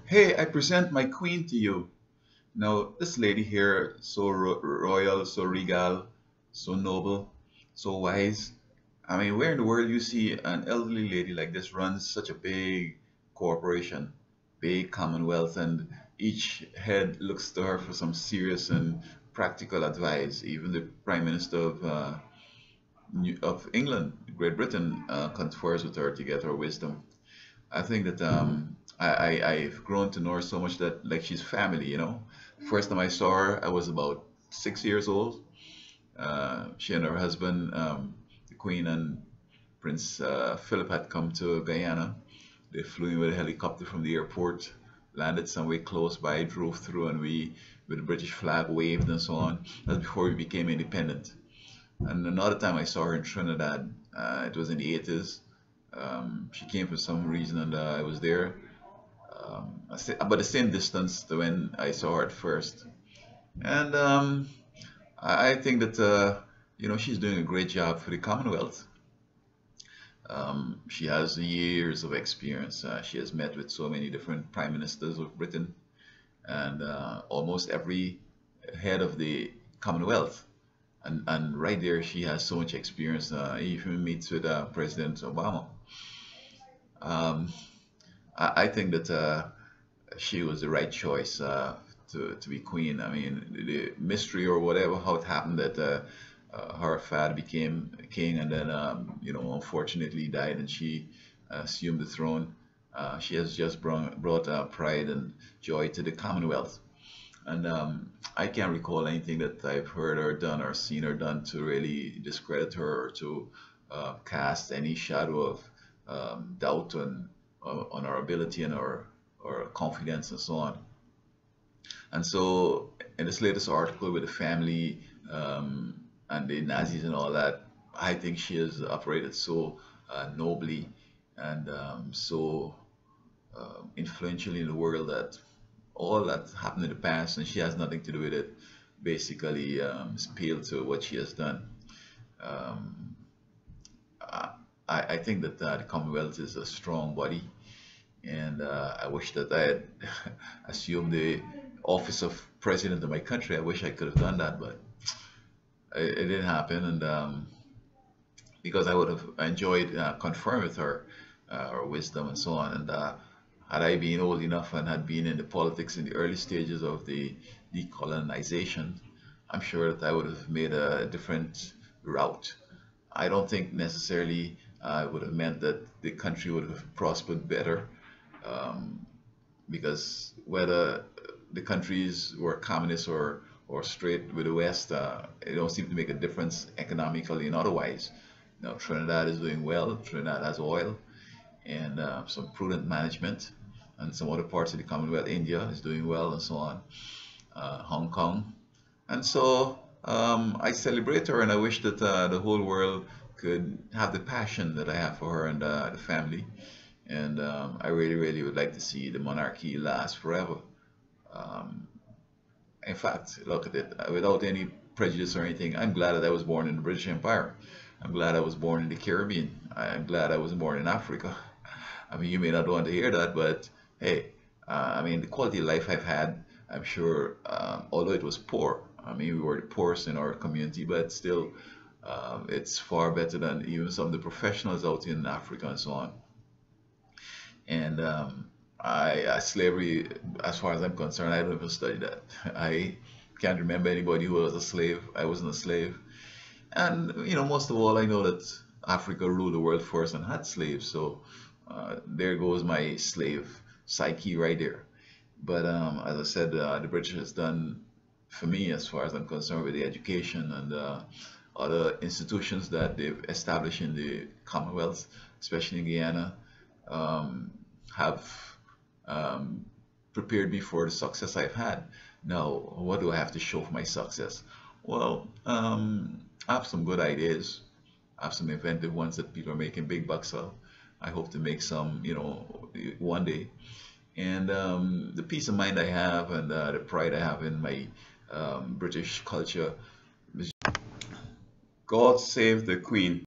Hey, I present my queen to you. Now, this lady here, so royal, so regal, so noble, so wise. I mean, where in the world you see an elderly lady like this runs such a big corporation, big commonwealth, and each head looks to her for some serious and practical advice. Even the Prime Minister of England, Great Britain, confers with her to get her wisdom. I think that I've grown to know her so much that like she's family, you know. First time I saw her, I was about 6 years old. She and her husband, the Queen and Prince Philip, had come to Guyana. They flew in with a helicopter from the airport, landed somewhere close by, drove through, and we, with the British flag, waved and so on. That's before we became independent. And another time I saw her in Trinidad, it was in the 80s. She came for some reason, and I was there. About the same distance to when I saw her at first. And I think that she's doing a great job for the Commonwealth. She has years of experience. She has met with so many different prime ministers of Britain and almost every head of the Commonwealth. And right there, she has so much experience. Even meets with President Obama. Um, I think that she was the right choice to be queen. I mean, the mystery or whatever, how it happened that her father became king and then, unfortunately died and she assumed the throne. She has just brought pride and joy to the Commonwealth. And I can't recall anything that I've heard or done or seen or done to really discredit her or to cast any shadow of doubt on our ability and our confidence and so on. And so, in this latest article with the family and the Nazis and all that, I think she has operated so nobly and so influentially in the world that all that happened in the past and she has nothing to do with it basically is pale to what she has done. Um, I think that the Commonwealth is a strong body, and I wish that I had assumed the office of president of my country. I wish I could have done that, but it didn't happen, and because I would have enjoyed conferring with her, her wisdom and so on. And had I been old enough and had been in the politics in the early stages of the decolonization, I'm sure that I would have made a different route. I don't think necessarily it would have meant that the country would have prospered better, um, because whether the countries were communist or straight with the West, it don't seem to make a difference economically and otherwise. Now Trinidad is doing well. Trinidad has oil and some prudent management, and some other parts of the Commonwealth, India is doing well, and so on. Hong Kong, and so I celebrate her, and I wish that the whole world could have the passion that I have for her and the family. And I really, really would like to see the monarchy last forever. Um, in fact, look at it. Without any prejudice or anything, I'm glad that I was born in the British Empire. I'm glad I was born in the Caribbean. I'm glad I was born in Africa. I mean, you may not want to hear that, but hey, I mean, the quality of life I've had, I'm sure, although it was poor, I mean, we were the poorest in our community, but still, it's far better than even some of the professionals out in Africa and so on. And slavery, as far as I'm concerned, I don't even study that. I can't remember anybody who was a slave. I wasn't a slave. And most of all, I know that Africa ruled the world first and had slaves. So there goes my slave psyche right there. But as I said, the British has done for me, as far as I'm concerned, with the education and other institutions that they've established in the Commonwealth, especially in Guyana, um, have um, prepared me for the success I've had. Now, what do I have to show for my success? Well, I have some good ideas. I have some inventive ones that people are making big bucks of. I hope to make some, one day. And the peace of mind I have and the pride I have in my British culture. God save the Queen.